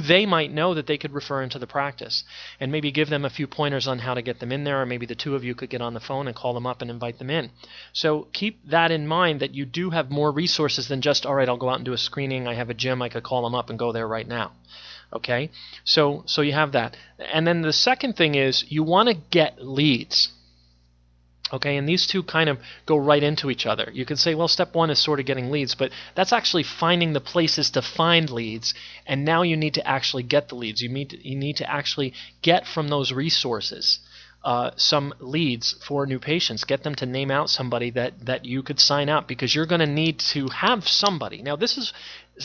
who they might know that they could refer into the practice, and maybe give them a few pointers on how to get them in there, or maybe the two of you could get on the phone and call them up and invite them in. So keep that in mind, that you do have more resources than just, all right, I'll go out and do a screening, I have a gym, I could call them up and go there right now. Okay, so you have that. And then the second thing is you want to get leads. Okay, and these two kind of go right into each other. You can say, well, step one is sort of getting leads, but that's actually finding the places to find leads, and now you need to actually get the leads. You need to actually get from those resources some leads for new patients. Get them to name out somebody that you could sign up, because you're going to need to have somebody. Now,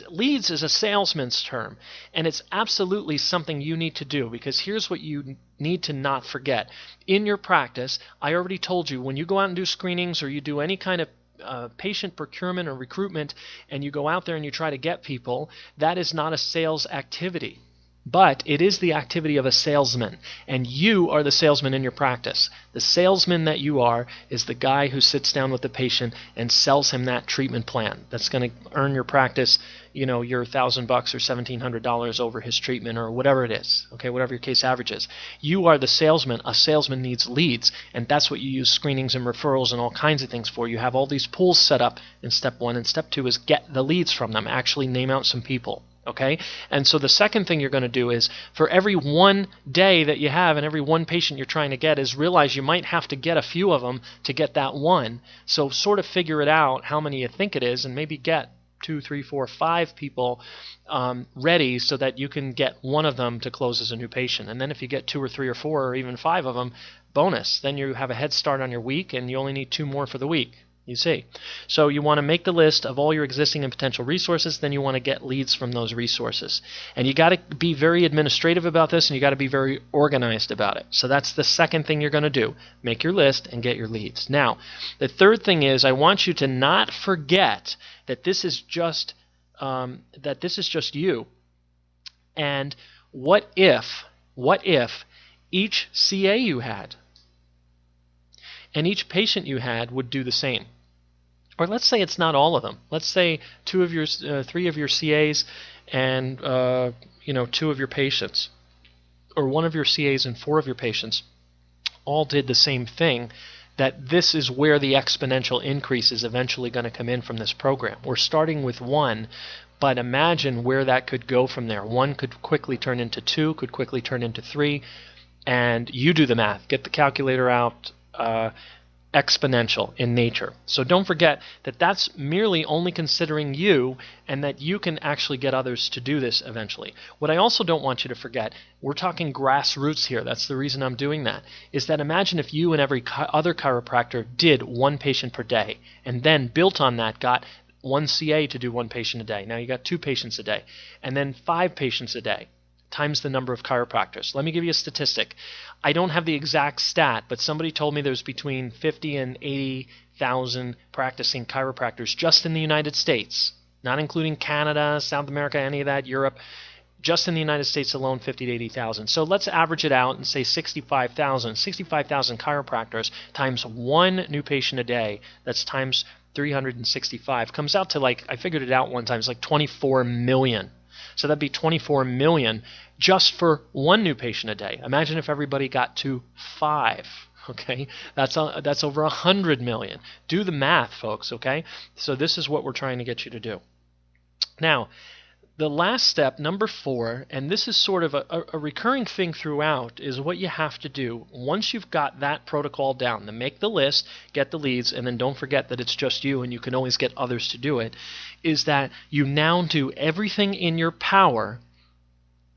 leads is a salesman's term, and it's absolutely something you need to do, because here's what you need to not forget. In your practice, I already told you, when you go out and do screenings or you do any kind of patient procurement or recruitment, and you go out there and you try to get people, that is not a sales activity. But it is the activity of a salesman, and you are the salesman in your practice. The salesman that you are is the guy who sits down with the patient and sells him that treatment plan that's going to earn your practice, your $1,000 or $1,700 over his treatment, or whatever it is, okay, whatever your case average is. You are the salesman. A salesman needs leads, and that's what you use screenings and referrals and all kinds of things for. You have all these pools set up in step one, and step two is get the leads from them, actually name out some people. Okay, and so the second thing you're going to do is, for every one day that you have and every one patient you're trying to get, is realize you might have to get a few of them to get that one. So sort of figure it out how many you think it is, and maybe get 2, 3, 4, 5 people ready so that you can get one of them to close as a new patient. And then if you get 2 or 3 or 4 or even 5 of them, bonus. Then you have a head start on your week, and you only need 2 more for the week. You see. So you want to make the list of all your existing and potential resources, then you want to get leads from those resources. And you got to be very administrative about this, and you got to be very organized about it. So that's the second thing you're going to do. Make your list and get your leads. Now, the third thing is, I want you to not forget that this is just you. And what if each CA you had and each patient you had would do the same? Or let's say it's not all of them. Let's say 3 of your CAs and 2 of your patients, or 1 of your CAs and 4 of your patients all did the same thing. That this is where the exponential increase is eventually going to come in from this program. We're starting with 1, but imagine where that could go from there. 1 could quickly turn into 2, could quickly turn into 3, and you do the math. Get the calculator out. Exponential in nature. So don't forget that that's merely only considering you, and that you can actually get others to do this eventually. What I also don't want you to forget, we're talking grassroots here, that's the reason I'm doing that, is that imagine if you and every other chiropractor did 1 patient per day, and then built on that got 1 CA to do 1 patient a day. Now you got 2 patients a day, and then 5 patients a day, times the number of chiropractors. Let me give you a statistic. I don't have the exact stat, but somebody told me there's between 50 and 80,000 practicing chiropractors just in the United States, not including Canada, South America, any of that, Europe. Just in the United States alone, 50 to 80,000. So let's average it out and say 65,000. 65,000 chiropractors times 1 new patient a day, that's times 365, comes out to, like, I figured it out one time, it's like 24 million. So that'd be 24 million just for 1 new patient a day. Imagine if everybody got to 5. Okay, that's over 100 million. Do the math, folks. Okay, so this is what we're trying to get you to do. Now, the last step, number 4, and this is sort of a recurring thing throughout, is what you have to do once you've got that protocol down. To make the list, get the leads, and then don't forget that it's just you and you can always get others to do it, is that you now do everything in your power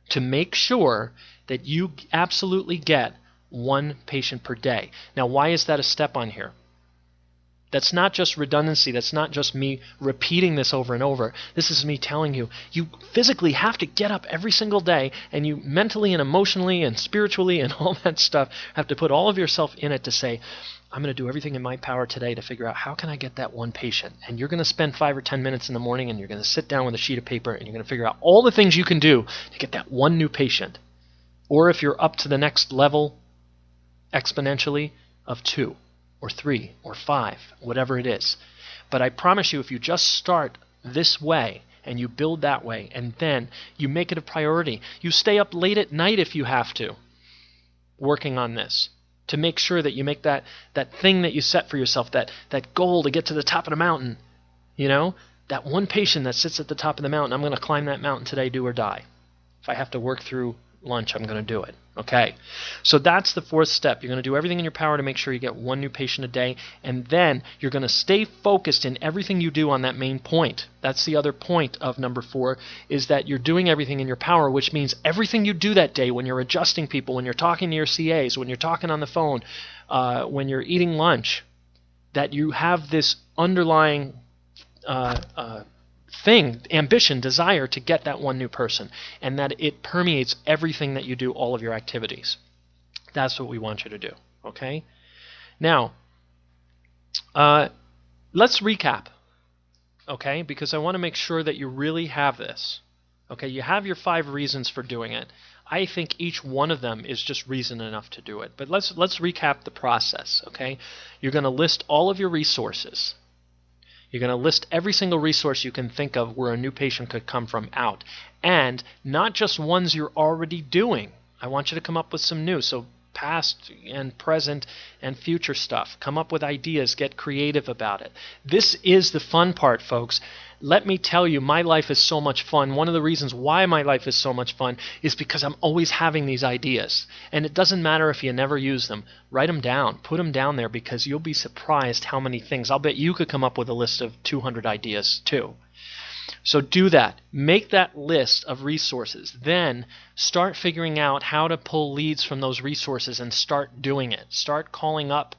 to make sure that you absolutely get 1 patient per day. Now, why is that a step on here? That's not just redundancy. That's not just me repeating this over and over. This is me telling you, you physically have to get up every single day, and you mentally and emotionally and spiritually and all that stuff have to put all of yourself in it to say, I'm going to do everything in my power today to figure out how can I get that 1 patient. And you're going to spend 5 or 10 minutes in the morning, and you're going to sit down with a sheet of paper, and you're going to figure out all the things you can do to get that 1 new patient. Or if you're up to the next level exponentially, of 2. Or 3, or 5, whatever it is. But I promise you, if you just start this way, and you build that way, and then you make it a priority. You stay up late at night if you have to, working on this, to make sure that you make that thing that you set for yourself, that goal to get to the top of the mountain. You know, that one patient that sits at the top of the mountain, I'm going to climb that mountain today, do or die. If I have to work through lunch, I'm going to do it. Okay, so that's the fourth step. You're going to do everything in your power to make sure you get one new patient a day, and then you're going to stay focused in everything you do on that main point. That's the other point of number 4, is that you're doing everything in your power, which means everything you do that day, when you're adjusting people, when you're talking to your CAs, when you're talking on the phone, when you're eating lunch, that you have this underlying thing, ambition, desire to get that one new person, and that it permeates everything that you do, all of your activities. That's what we want you to do, okay? Now, let's recap, okay? Because I want to make sure that you really have this, okay? You have your 5 reasons for doing it. I think each one of them is just reason enough to do it. But let's recap the process, okay? You're going to list all of your resources. You're going to list every single resource you can think of where a new patient could come from out. And not just ones you're already doing. I want you to come up with some new. So past and present and future stuff. Come up with ideas. Get creative about it. This is the fun part, folks. Let me tell you, my life is so much fun. One of the reasons why my life is so much fun is because I'm always having these ideas. And it doesn't matter if you never use them. Write them down. Put them down there, because you'll be surprised how many things. I'll bet you could come up with a list of 200 ideas too. So do that. Make that list of resources. Then start figuring out how to pull leads from those resources and start doing it. Start calling up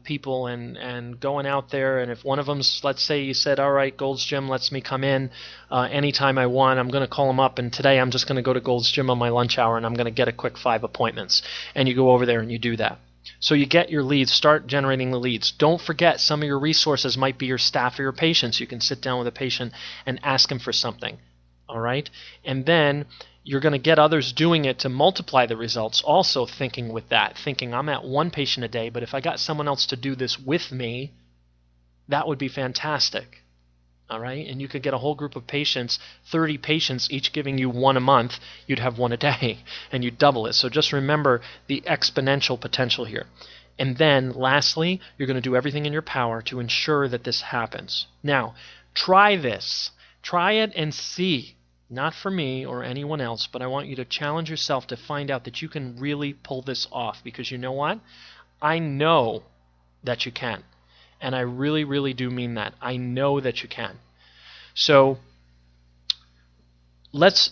people and going out there, and if one of them's, let's say you said, all right, Gold's Gym lets me come in anytime I want, I'm going to call them up, and today I'm just going to go to Gold's Gym on my lunch hour and I'm going to get a quick 5 appointments, and you go over there and you do that. So you get your leads, start generating the leads. Don't forget, some of your resources might be your staff or your patients. You can sit down with a patient and ask him for something, all right? And then you're going to get others doing it to multiply the results, also thinking with that, thinking I'm at 1 patient a day, but if I got someone else to do this with me, that would be fantastic. All right? And you could get a whole group of patients, 30 patients, each giving you 1 a month. You'd have 1 a day, and you'd double it. So just remember the exponential potential here. And then, lastly, you're going to do everything in your power to ensure that this happens. Now, try this. Try it and see. Not for me or anyone else, but I want you to challenge yourself to find out that you can really pull this off. Because you know what? I know that you can. And I really, really do mean that. I know that you can. So let's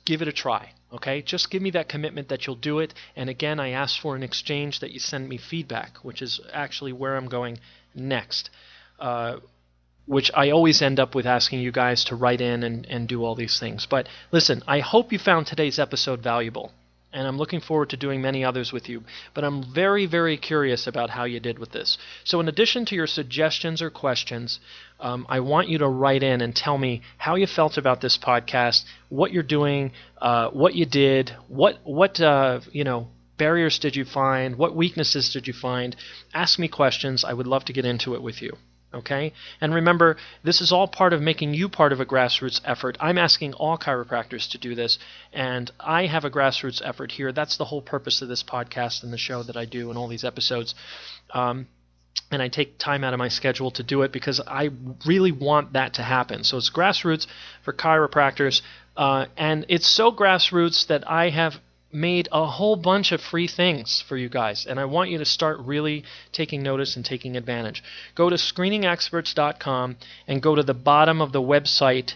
give it a try. Okay? Just give me that commitment that you'll do it. And again, I ask for an exchange that you send me feedback, which is actually where I'm going next. Which I always end up with asking you guys to write in and do all these things. But listen, I hope you found today's episode valuable, and I'm looking forward to doing many others with you. But I'm very, very curious about how you did with this. So in addition to your suggestions or questions, I want you to write in and tell me how you felt about this podcast, what you're doing, what you did, what barriers did you find, what weaknesses did you find. Ask me questions. I would love to get into it with you. Okay? And remember, this is all part of making you part of a grassroots effort. I'm asking all chiropractors to do this, and I have a grassroots effort here. That's the whole purpose of this podcast and the show that I do and all these episodes. And I take time out of my schedule to do it because I really want that to happen. So it's grassroots for chiropractors, and it's so grassroots that I have made a whole bunch of free things for you guys, and I want you to start really taking notice and taking advantage. Go to screeningexperts.com and go to the bottom of the website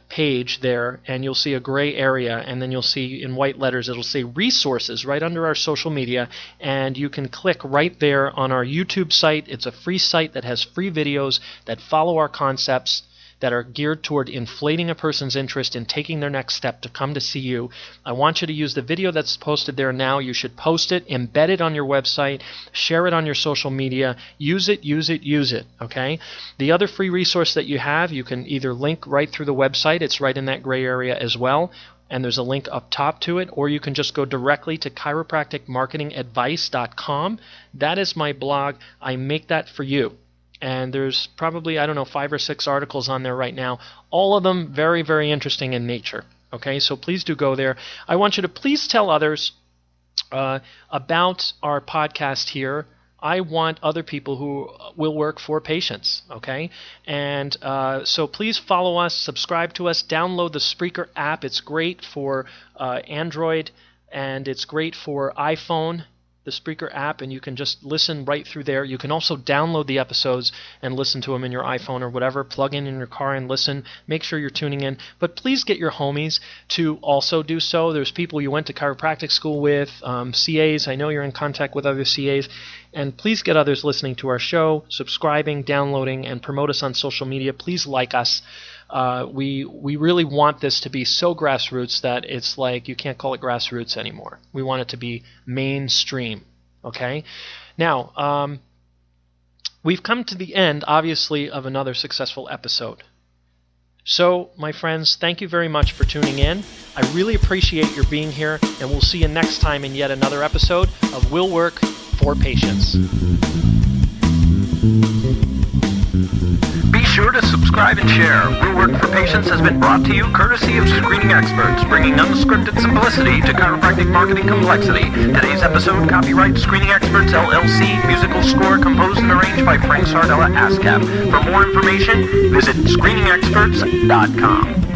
page there, and you'll see a gray area, and then you'll see in white letters it'll say resources right under our social media, and you can click right there on our YouTube site. It's a free site that has free videos that follow our concepts that are geared toward inflating a person's interest in taking their next step to come to see you. I want you to use the video that's posted there now. You should post it, embed it on your website, share it on your social media, use it, use it, use it, okay? The other free resource that you have, you can either link right through the website. It's right in that gray area as well, and there's a link up top to it, or you can just go directly to chiropracticmarketingadvice.com. That is my blog. I make that for you. And there's probably, I don't know, 5 or 6 articles on there right now. All of them very, very interesting in nature. Okay, so please do go there. I want you to please tell others about our podcast here. I want other people who will work for patients, okay? And so please follow us, subscribe to us, download the Spreaker app. It's great for Android, and it's great for iPhone, the Spreaker app, and you can just listen right through there. You can also download the episodes and listen to them in your iPhone or whatever. Plug in your car and listen. Make sure you're tuning in. But please get your homies to also do so. There's people you went to chiropractic school with, CAs. I know you're in contact with other CAs. And please get others listening to our show, subscribing, downloading, and promote us on social media. Please like us. We really want this to be so grassroots that it's like you can't call it grassroots anymore. We want it to be mainstream, okay? Now, we've come to the end, obviously, of another successful episode. So, my friends, thank you very much for tuning in. I really appreciate your being here, and we'll see you next time in yet another episode of Will Work for Patients. Be sure to subscribe and share. Will Work for Patients has been brought to you courtesy of Screening Experts, bringing unscripted simplicity to chiropractic marketing complexity. Today's episode, copyright Screening Experts LLC, musical score composed and arranged by Frank Sardella ASCAP. For more information, visit screeningexperts.com.